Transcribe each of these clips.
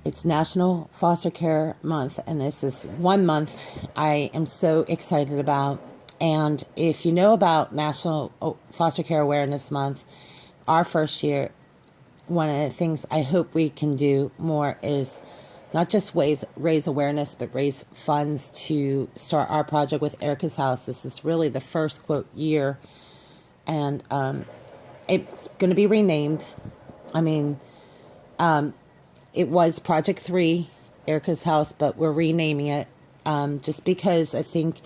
It's National Foster Care Month, and this is 1 month I am so excited about. And if you know about National Foster Care Awareness Month, our first year, one of the things I hope we can do more is not just raise awareness, but raise funds to start our project with Erica's House. This is really the first, quote, year, and it's going to be renamed. I mean, it was Project 3, Erica's House, but we're renaming it just because I think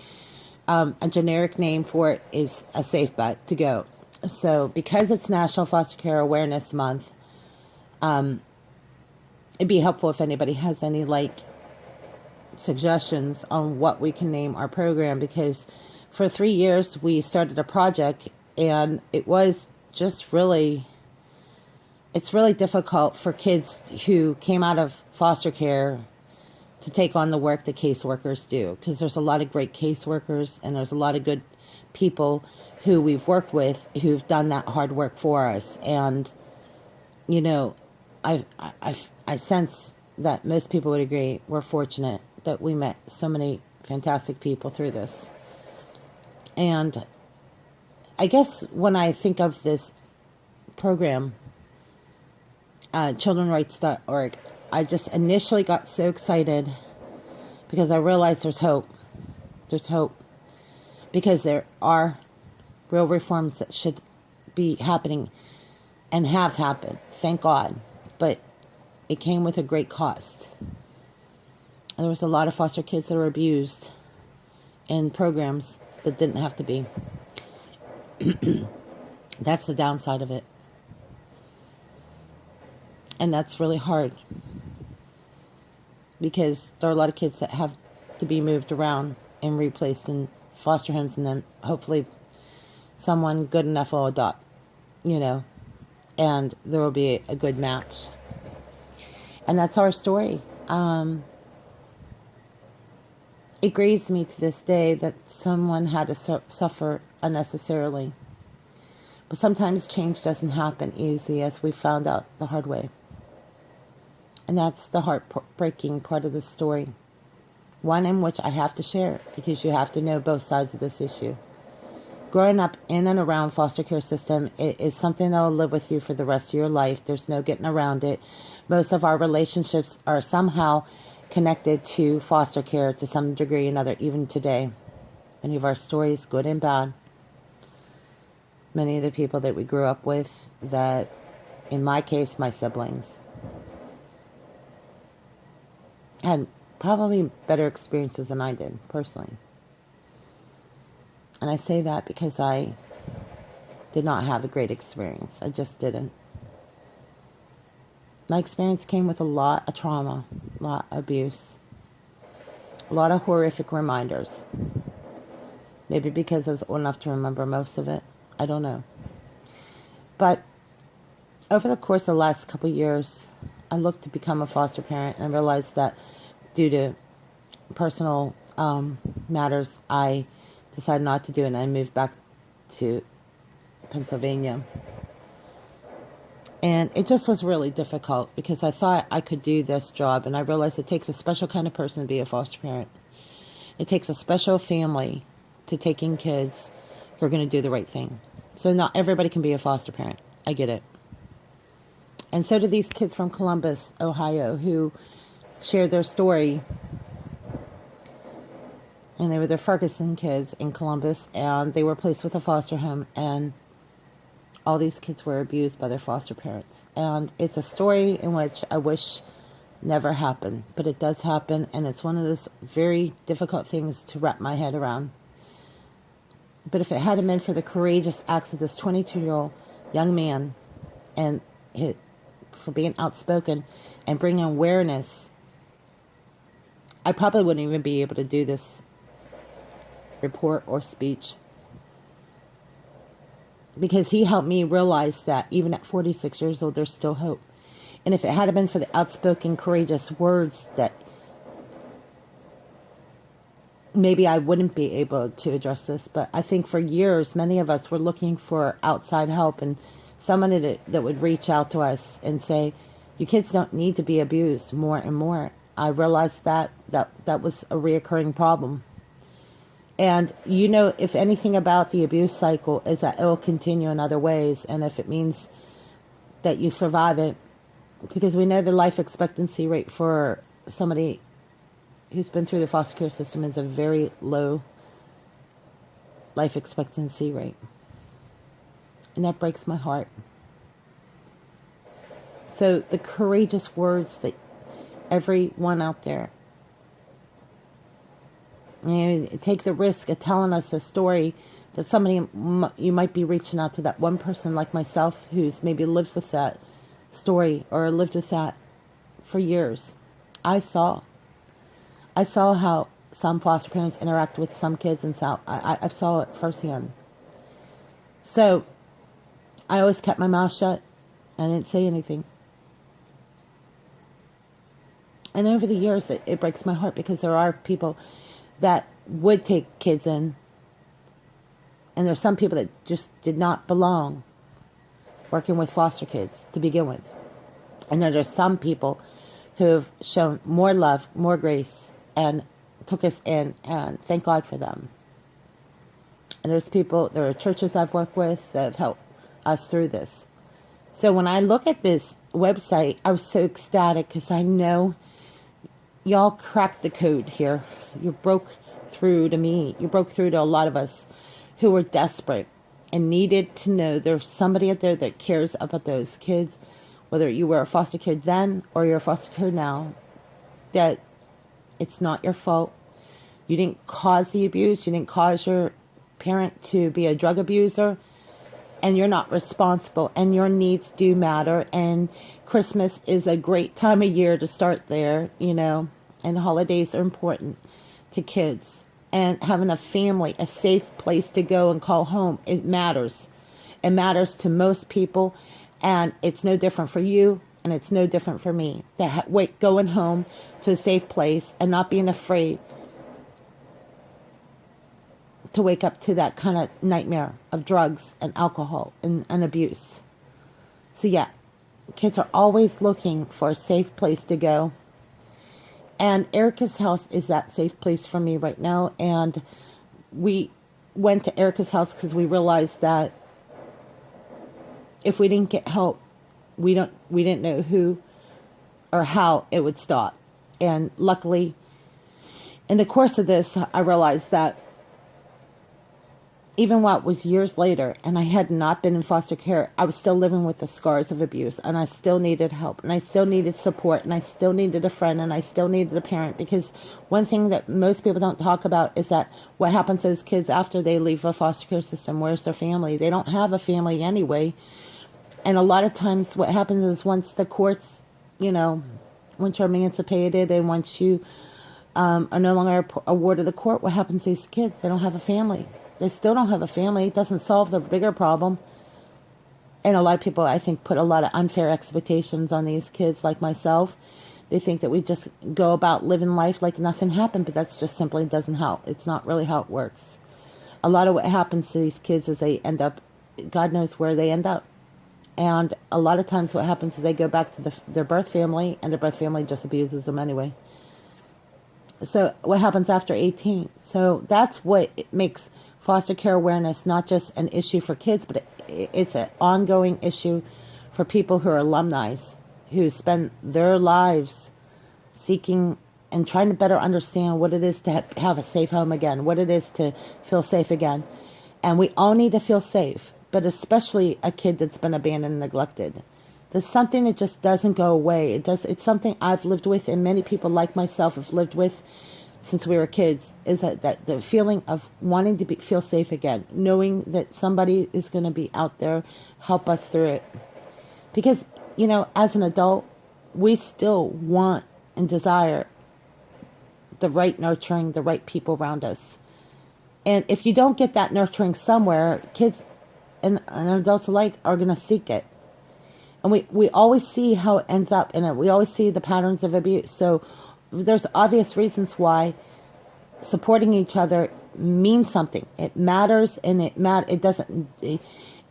a generic name for it is a safe bet to go. So because it's National Foster Care Awareness Month, it'd be helpful if anybody has any suggestions on what we can name our program, because for 3 years we started a project and it was just it's really difficult for kids who came out of foster care to take on the work that caseworkers do, because there's a lot of great caseworkers and there's a lot of good people who we've worked with who've done that hard work for us. And you know, I sense that most people would agree we're fortunate that we met so many fantastic people through this. And I guess when I think of this program, childrenrights.org, I just initially got so excited because I realized there's hope. There's hope because there are real reforms that should be happening and have happened, thank God. But it came with a great cost. There was a lot of foster kids that were abused in programs that didn't have to be. That's the downside of it. And that's really hard because there are a lot of kids that have to be moved around and replaced in foster homes, and then hopefully someone good enough will adopt, and there will be a good match. And that's our story. It grieves me to this day that someone had to suffer unnecessarily. But sometimes change doesn't happen easy, as we found out the hard way. And that's the heartbreaking part of the story. One in which I have to share, because you have to know both sides of this issue. Growing up in and around foster care system, it is something that will live with you for the rest of your life. There's no getting around it. Most of our relationships are somehow connected to foster care to some degree or another, even today. Many of our stories, good and bad. Many of the people that we grew up with, that, in my case, my siblings, had probably better experiences than I did, personally. And I say that because I did not have a great experience. I just didn't. My experience came with a lot of trauma, a lot of abuse, a lot of horrific reminders. Maybe because I was old enough to remember most of it. I don't know. But over the course of the last couple of years, I looked to become a foster parent, and I realized that due to personal matters, I decided not to do it, and I moved back to Pennsylvania. And it just was really difficult because I thought I could do this job, and I realized it takes a special kind of person to be a foster parent. It takes a special family to take in kids who are going to do the right thing. So not everybody can be a foster parent. I get it. And so do these kids from Columbus, Ohio, who shared their story. And they were the Ferguson kids in Columbus, and they were placed with a foster home, and all these kids were abused by their foster parents. And it's a story in which I wish never happened, but it does happen, and it's one of those very difficult things to wrap my head around. But if it hadn't been for the courageous acts of this 22-year-old young man, and for being outspoken and bringing awareness, I probably wouldn't even be able to do this report or speech. Because he helped me realize that even at 46 years old, there's still hope. And if it hadn't been for the outspoken, courageous words, that maybe I wouldn't be able to address this. But I think for years, many of us were looking for outside help and someone that would reach out to us and say, You kids don't need to be abused more and more. I realized that was a reoccurring problem. And if anything about the abuse cycle is that it will continue in other ways, and if it means that you survive it, because we know the life expectancy rate for somebody who's been through the foster care system is a very low life expectancy rate. And that breaks my heart. So the courageous words that everyone out there, take the risk of telling us a story that somebody, you might be reaching out to that one person like myself who's maybe lived with that story or lived with that for years. I saw how some foster parents interact with some kids, and so I saw it firsthand. So I always kept my mouth shut. I didn't say anything. And over the years, it breaks my heart, because there are people that would take kids in, and there's some people that just did not belong working with foster kids to begin with. And then there's some people who've shown more love, more grace, and took us in, and thank God for them. And there are churches I've worked with that have helped us through this. So when I look at this website, I was so ecstatic, because I know y'all cracked the code here. You broke through to me. You broke through to a lot of us who were desperate and needed to know there's somebody out there that cares about those kids, whether you were a foster kid then or you're a foster kid now, that it's not your fault. You didn't cause the abuse. You didn't cause your parent to be a drug abuser. And you're not responsible. And your needs do matter. And Christmas is a great time of year to start there, And holidays are important to kids. And having a family, a safe place to go and call home, it matters. It matters to most people. And it's no different for you, and it's no different for me. Going home to a safe place and not being afraid to wake up to that kind of nightmare of drugs and alcohol and abuse. So yeah, kids are always looking for a safe place to go. And Erica's house is that safe place for me right now. And we went to Erica's house because we realized that if we didn't get help, we didn't know who or how it would stop. And luckily, in the course of this, I realized that even while it was years later and I had not been in foster care, I was still living with the scars of abuse, and I still needed help, and I still needed support, and I still needed a friend, and I still needed a parent. Because one thing that most people don't talk about is that what happens to those kids after they leave the foster care system. Where's their family? They don't have a family anyway. And a lot of times what happens is once the courts, once you're emancipated and once you are no longer a ward of the court, what happens to these kids? They don't have a family. They still don't have a family. It doesn't solve the bigger problem. And a lot of people, I think, put a lot of unfair expectations on these kids like myself. They think that we just go about living life like nothing happened, but that's just simply doesn't help. It's not really how it works. A lot of what happens to these kids is they end up, God knows where they end up. And a lot of times what happens is they go back to their birth family, and their birth family just abuses them anyway. So what happens after 18? So that's what it makes foster care awareness not just an issue for kids, but it's an ongoing issue for people who are alumni, who spend their lives seeking and trying to better understand what it is to have a safe home again, what it is to feel safe again. And we all need to feel safe, but especially a kid that's been abandoned and neglected. There's something that just doesn't go away. It's something I've lived with, and many people like myself have lived with since we were kids, is that the feeling of wanting to feel safe again, knowing that somebody is going to be out there, help us through it. Because, as an adult, we still want and desire the right nurturing, the right people around us. And if you don't get that nurturing somewhere, kids and adults alike are going to seek it. And we always see how it ends up, and we always see the patterns of abuse. So there's obvious reasons why supporting each other means something. It matters, and it doesn't.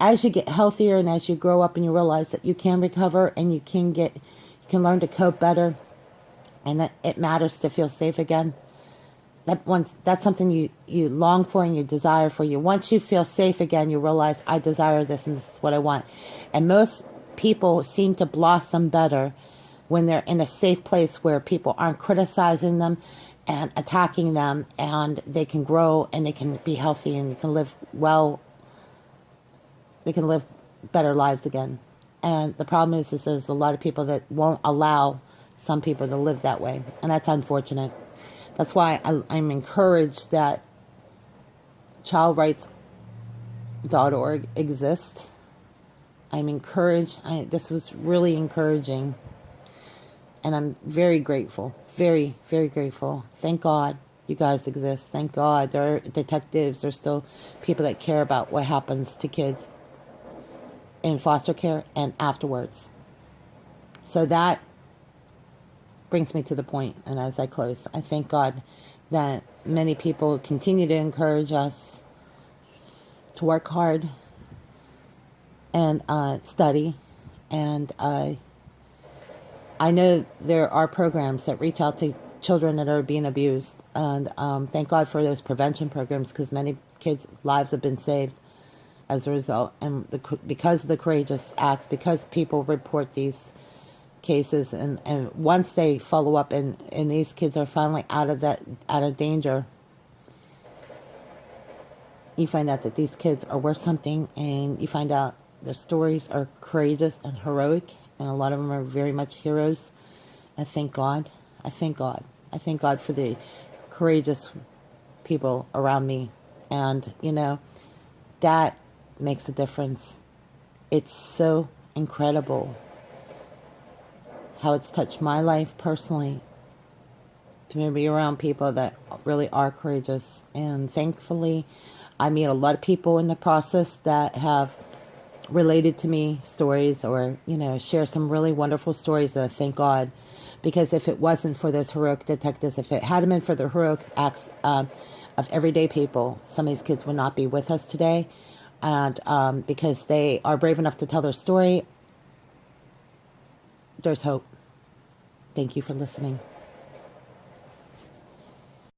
As you get healthier and as you grow up and you realize that you can recover and you can get You can learn to cope better, and it matters to feel safe again. That's something you long for and you desire for you. Once you feel safe again, you realize, I desire this and this is what I want. And most people seem to blossom better when they're in a safe place where people aren't criticizing them and attacking them, and they can grow and they can be healthy and they can live well. They can live better lives again. And the problem is there's a lot of people that won't allow some people to live that way, and that's unfortunate. That's why I'm encouraged that childrights.org exists. I'm encouraged. This was really encouraging. And I'm very grateful. Very, very grateful. Thank God you guys exist. Thank God there are detectives. There's still people that care about what happens to kids in foster care and afterwards. So that brings me to the point, and as I close, I thank God that many people continue to encourage us to work hard and study, and I know there are programs that reach out to children that are being abused, and thank God for those prevention programs, because many kids' lives have been saved as a result, and because of the courageous acts, because people report these cases, and once they follow up and these kids are finally out of danger, you find out that these kids are worth something, and you find out their stories are courageous and heroic, and a lot of them are very much heroes. I thank God. I thank God. I thank God for the courageous people around me, and that makes a difference. It's so incredible how it's touched my life personally to be around people that really are courageous. And thankfully, I meet a lot of people in the process that have related to me stories, or share some really wonderful stories, that I thank God. Because if it wasn't for those heroic detectives, if it hadn't been for the heroic acts of everyday people, some of these kids would not be with us today. And because they are brave enough to tell their story, there's hope. Thank you for listening.